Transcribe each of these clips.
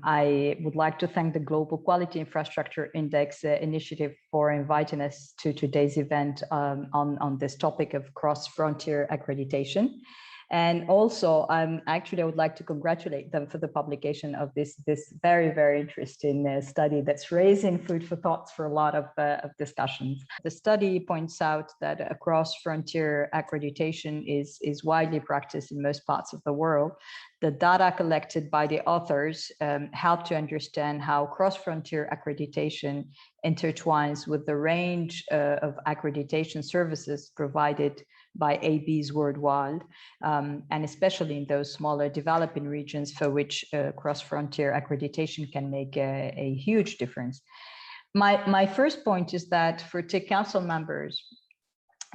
I would like to thank the Global Quality Infrastructure Index initiative for inviting us to today's event on this topic of cross-frontier accreditation. And also, I would like to congratulate them for the publication of this very, very interesting study that's raising food for thoughts for a lot of discussions. The study points out that a cross-frontier accreditation is widely practiced in most parts of the world. The data collected by the authors help to understand how cross-frontier accreditation intertwines with the range of accreditation services provided by ABs worldwide, and especially in those smaller developing regions for which cross-frontier accreditation can make a huge difference. My first point is that for TIC Council members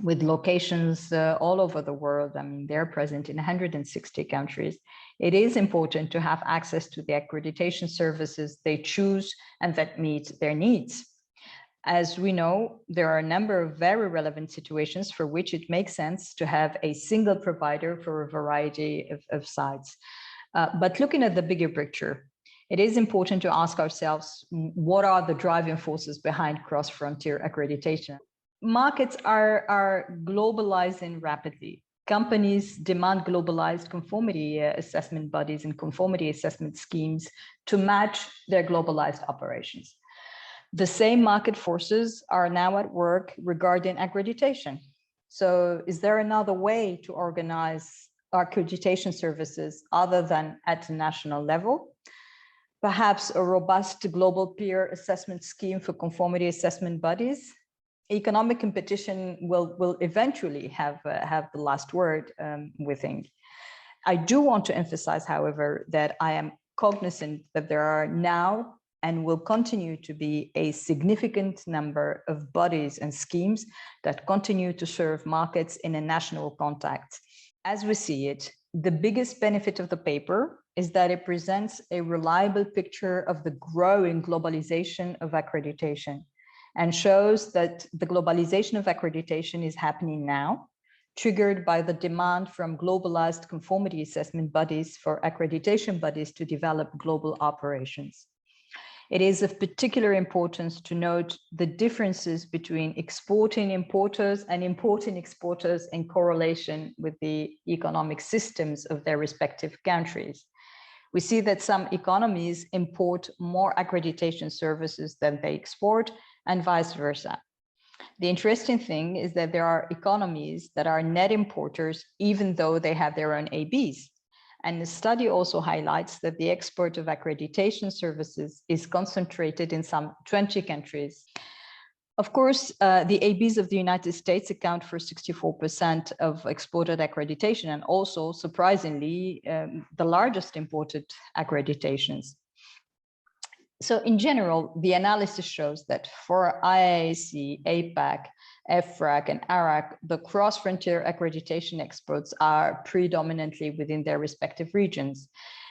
with locations all over the world, I mean, they're present in 160 countries, it is important to have access to the accreditation services they choose and that meet their needs. As we know, there are a number of very relevant situations for which it makes sense to have a single provider for a variety of sites. But looking at the bigger picture, it is important to ask ourselves, what are the driving forces behind cross-frontier accreditation? Markets are globalizing rapidly. Companies demand globalized conformity assessment bodies and conformity assessment schemes to match their globalized operations. The same market forces are now at work regarding accreditation. So is there another way to organize accreditation services other than at a national level? Perhaps a robust global peer assessment scheme for conformity assessment bodies? Economic competition will eventually have the last word, we think. I do want to emphasize, however, that I am cognizant that there are now and will continue to be a significant number of bodies and schemes that continue to serve markets in a national context. As we see it, the biggest benefit of the paper is that it presents a reliable picture of the growing globalization of accreditation and shows that the globalization of accreditation is happening now, triggered by the demand from globalized conformity assessment bodies for accreditation bodies to develop global operations. It is of particular importance to note the differences between exporting importers and importing exporters in correlation with the economic systems of their respective countries. We see that some economies import more accreditation services than they export, and vice versa. The interesting thing is that there are economies that are net importers, even though they have their own ABs. And the study also highlights that the export of accreditation services is concentrated in some 20 countries. Of course, the ABs of the United States account for 64% of exported accreditation, and also, surprisingly, the largest imported accreditations. So in general, the analysis shows that for IAAC, APAC, EFRAC, and ARAC, the cross-frontier accreditation exports are predominantly within their respective regions.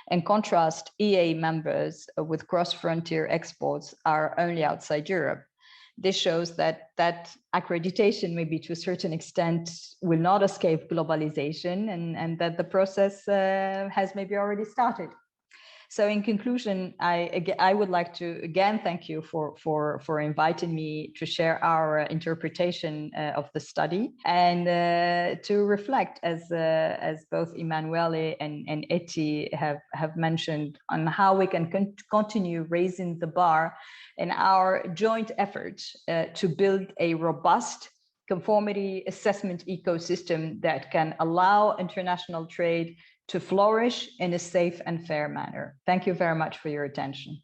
In contrast, EA members with cross-frontier exports are only outside Europe. This shows that accreditation, maybe to a certain extent, will not escape globalization, and that the process has maybe already started. So in conclusion, I would like to again thank you for inviting me to share our interpretation of the study and to reflect, as both Emanuele and Eti have mentioned, on how we can continue raising the bar in our joint efforts to build a robust conformity assessment ecosystem that can allow international trade to flourish in a safe and fair manner. Thank you very much for your attention.